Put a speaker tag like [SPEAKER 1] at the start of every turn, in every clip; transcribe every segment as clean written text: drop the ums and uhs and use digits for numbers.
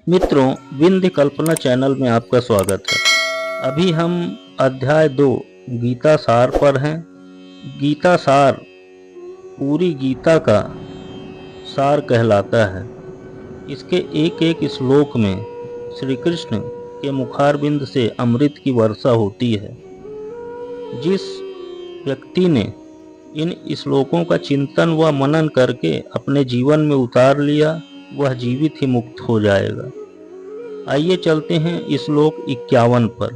[SPEAKER 1] मित्रों, विंध्य कल्पना चैनल में आपका स्वागत है। अभी हम अध्याय 2 गीता सार पर हैं। गीता सार पूरी गीता का सार कहलाता है। इसके एक एक श्लोक में श्री कृष्ण के मुखारबिंद से अमृत की वर्षा होती है। जिस व्यक्ति ने इन श्लोकों का चिंतन व मनन करके अपने जीवन में उतार लिया, वह जीवित ही मुक्त हो जाएगा। आइए चलते हैं श्लोक 51 पर।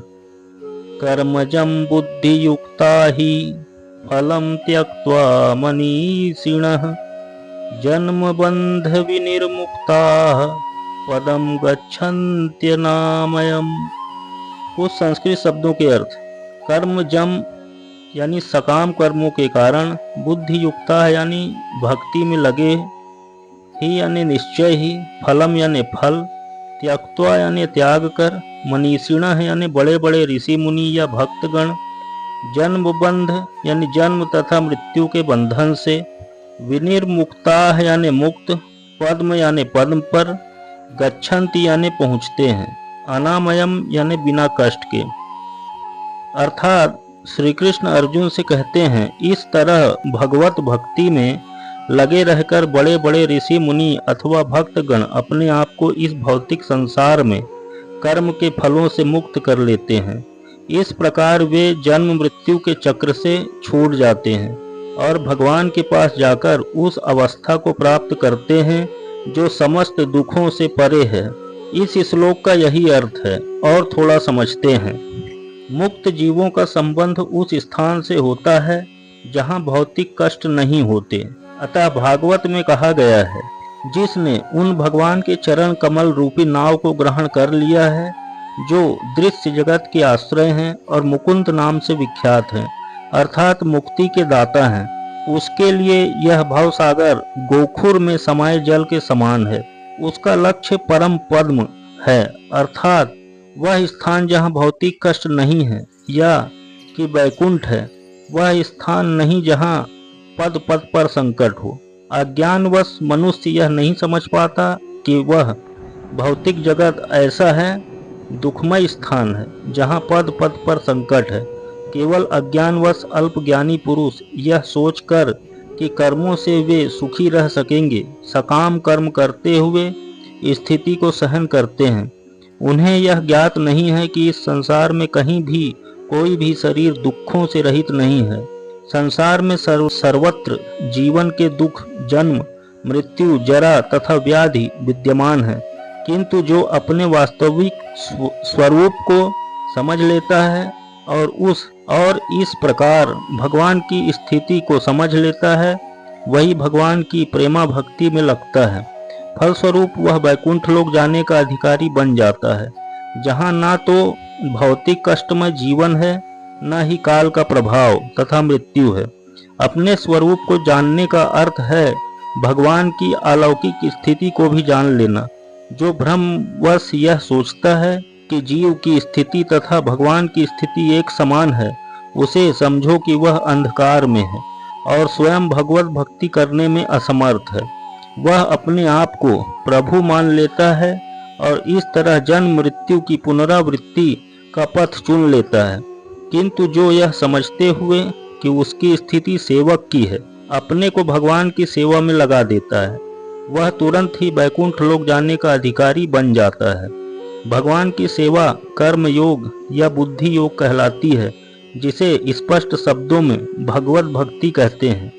[SPEAKER 1] कर्मजं बुद्धियुक्ता हि फलं त्यक्त्वा मनीषिणः जन्मबन्ध विनिर्मुक्ताः पदं गच्छन्त्यनामयम्। कुछ संस्कृत शब्दों के अर्थ। कर्मजम यानी सकाम कर्मों के कारण, बुद्धि युक्ता यानी भक्ति में लगे, ही यानी निश्चय ही, फलम यानी फल, त्यक्त्वा यानी त्याग कर, मनीषिण यानी बड़े बड़े ऋषि मुनि या भक्तगण, जन्म बंध यानी जन्म तथा मृत्यु के बंधन से, विनिर्मुक्ता यानी मुक्त, पद्म यानी पद्म पर, गच्छन्ति यानी पहुँचते हैं, अनामयम यानी बिना कष्ट के। अर्थात श्री कृष्ण अर्जुन से कहते हैं, इस तरह भगवत भक्ति में लगे रहकर बड़े बड़े ऋषि मुनि अथवा भक्तगण अपने आप को इस भौतिक संसार में कर्म के फलों से मुक्त कर लेते हैं। इस प्रकार वे जन्म मृत्यु के चक्र से छूट जाते हैं और भगवान के पास जाकर उस अवस्था को प्राप्त करते हैं जो समस्त दुखों से परे है। इस श्लोक का यही अर्थ है। और थोड़ा समझते हैं। मुक्त जीवों का संबंध उस स्थान से होता है जहाँ भौतिक कष्ट नहीं होते। अतः भागवत में कहा गया है, जिसने उन भगवान के चरण कमल रूपी नाव को ग्रहण कर लिया है जो दृश्य जगत के आश्रय हैं और मुकुंद नाम से विख्यात हैं, अर्थात मुक्ति के दाता हैं, उसके लिए यह भवसागर गोखुर में समाये जल के समान है। उसका लक्ष्य परम पद्म है, अर्थात वह स्थान जहाँ भौतिक कष्ट नहीं है, या कि वैकुंठ है वह स्थान नहीं जहाँ पद पद पर संकट हो। अज्ञानवश मनुष्य यह नहीं समझ पाता कि वह भौतिक जगत ऐसा है दुखमय स्थान है जहाँ पद पद पर संकट है। केवल अज्ञानवश अल्पज्ञानी पुरुष यह सोचकर कि कर्मों से वे सुखी रह सकेंगे, सकाम कर्म करते हुए स्थिति को सहन करते हैं। उन्हें यह ज्ञात नहीं है कि इस संसार में कहीं भी कोई भी शरीर दुखों से रहित नहीं है। संसार में सर्वत्र जीवन के दुख, जन्म, मृत्यु, जरा तथा व्याधि विद्यमान है, किंतु जो अपने वास्तविक स्वरूप को समझ लेता है और इस प्रकार भगवान की स्थिति को समझ लेता है, वही भगवान की प्रेमा भक्ति में लगता है। फलस्वरूप वह वैकुंठ लोक जाने का अधिकारी बन जाता है, जहाँ ना तो भौतिक कष्टमय जीवन है, न ही काल का प्रभाव तथा मृत्यु है। अपने स्वरूप को जानने का अर्थ है भगवान की अलौकिक स्थिति को भी जान लेना। जो भ्रमवश यह सोचता है कि जीव की स्थिति तथा भगवान की स्थिति एक समान है, उसे समझो कि वह अंधकार में है और स्वयं भगवत भक्ति करने में असमर्थ है। वह अपने आप को प्रभु मान लेता है और इस तरह जन्म मृत्यु की पुनरावृत्ति का पथ चुन लेता है। किंतु जो यह समझते हुए कि उसकी स्थिति सेवक की है, अपने को भगवान की सेवा में लगा देता है, वह तुरंत ही वैकुंठ लोक जाने का अधिकारी बन जाता है। भगवान की सेवा कर्म योग या बुद्धि योग कहलाती है, जिसे स्पष्ट शब्दों में भगवत भक्ति कहते हैं।